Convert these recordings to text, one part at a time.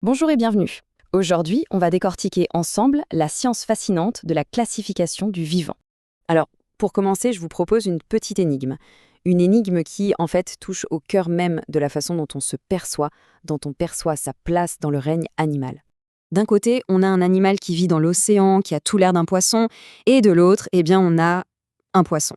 Bonjour et bienvenue. Aujourd'hui, on va décortiquer ensemble la science fascinante de la classification du vivant. Alors, pour commencer, je vous propose une petite énigme. Une énigme qui, en fait, touche au cœur même de la façon dont on se perçoit, dont on perçoit sa place dans le règne animal. D'un côté, on a un animal qui vit dans l'océan, qui a tout l'air d'un poisson, et de l'autre, on a un poisson.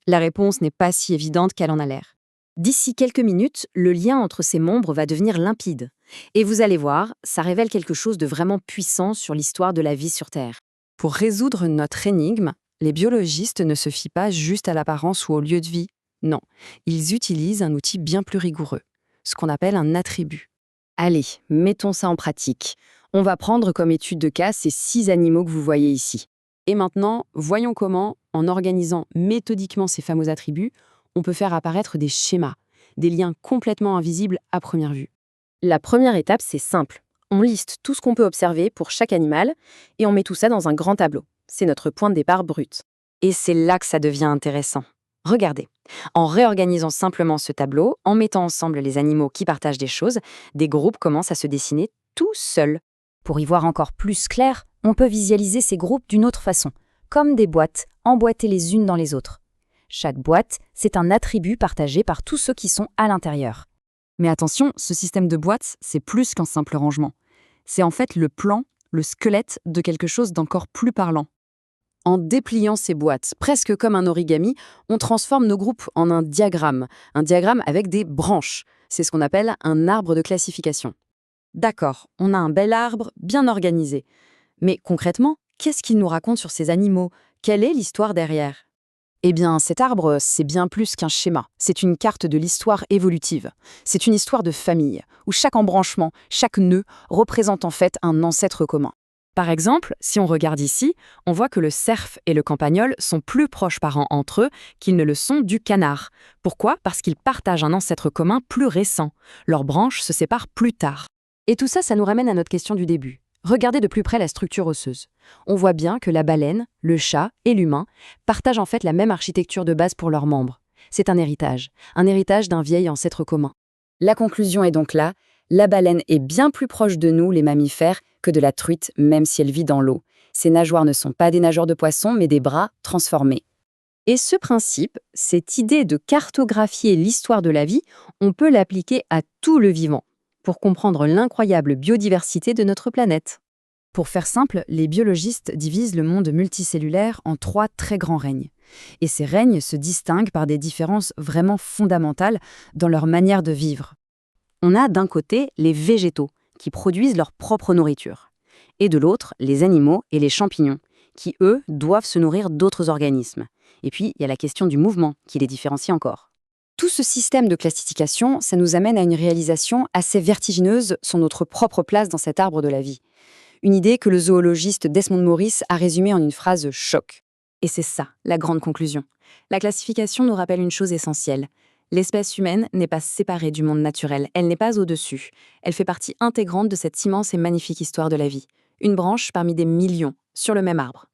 La réponse n'est pas si évidente qu'elle en a l'air. D'ici quelques minutes, le lien entre ces membres va devenir limpide. Et vous allez voir, ça révèle quelque chose de vraiment puissant sur l'histoire de la vie sur Terre. Pour résoudre notre énigme, les biologistes ne se fient pas juste à l'apparence ou au lieu de vie. Non, ils utilisent un outil bien plus rigoureux, ce qu'on appelle un attribut. Allez, mettons ça en pratique. On va prendre comme étude de cas ces 6 animaux que vous voyez ici. Et maintenant, voyons comment, en organisant méthodiquement ces fameux attributs, on peut faire apparaître des schémas, des liens complètement invisibles à première vue. La première étape, c'est simple. On liste tout ce qu'on peut observer pour chaque animal et on met tout ça dans un grand tableau. C'est notre point de départ brut. Et c'est là que ça devient intéressant. Regardez, en réorganisant simplement ce tableau, en mettant ensemble les animaux qui partagent des choses, des groupes commencent à se dessiner tout seuls. Pour y voir encore plus clair, on peut visualiser ces groupes d'une autre façon, comme des boîtes, emboîtées les unes dans les autres. Chaque boîte, c'est un attribut partagé par tous ceux qui sont à l'intérieur. Mais attention, ce système de boîtes, c'est plus qu'un simple rangement. C'est en fait le plan, le squelette de quelque chose d'encore plus parlant. En dépliant ces boîtes, presque comme un origami, on transforme nos groupes en un diagramme avec des branches. C'est ce qu'on appelle un arbre de classification. D'accord, on a un bel arbre bien organisé. Mais concrètement, qu'est-ce qu'il nous raconte sur ces animaux? Quelle est l'histoire derrière? Eh bien, cet arbre, c'est bien plus qu'un schéma. C'est une carte de l'histoire évolutive. C'est une histoire de famille, où chaque embranchement, chaque nœud, représente en fait un ancêtre commun. Par exemple, si on regarde ici, on voit que le cerf et le campagnol sont plus proches parents entre eux qu'ils ne le sont du canard. Pourquoi? Parce qu'ils partagent un ancêtre commun plus récent. Leurs branches se séparent plus tard. Et tout ça, ça nous ramène à notre question du début. Regardez de plus près la structure osseuse. On voit bien que la baleine, le chat et l'humain partagent en fait la même architecture de base pour leurs membres. C'est un héritage d'un vieil ancêtre commun. La conclusion est donc là, la baleine est bien plus proche de nous, les mammifères, que de la truite, même si elle vit dans l'eau. Ses nageoires ne sont pas des nageoires de poisson, mais des bras transformés. Et ce principe, cette idée de cartographier l'histoire de la vie, on peut l'appliquer à tout le vivant, pour comprendre l'incroyable biodiversité de notre planète. Pour faire simple, les biologistes divisent le monde multicellulaire en 3 très grands règnes. Et ces règnes se distinguent par des différences vraiment fondamentales dans leur manière de vivre. On a d'un côté les végétaux, qui produisent leur propre nourriture, et de l'autre les animaux et les champignons, qui eux doivent se nourrir d'autres organismes. Et puis il y a la question du mouvement, qui les différencie encore. Tout ce système de classification, ça nous amène à une réalisation assez vertigineuse sur notre propre place dans cet arbre de la vie. Une idée que le zoologiste Desmond Morris a résumée en une phrase choc. Et c'est ça, la grande conclusion. La classification nous rappelle une chose essentielle. L'espèce humaine n'est pas séparée du monde naturel, elle n'est pas au-dessus. Elle fait partie intégrante de cette immense et magnifique histoire de la vie. Une branche parmi des millions, sur le même arbre.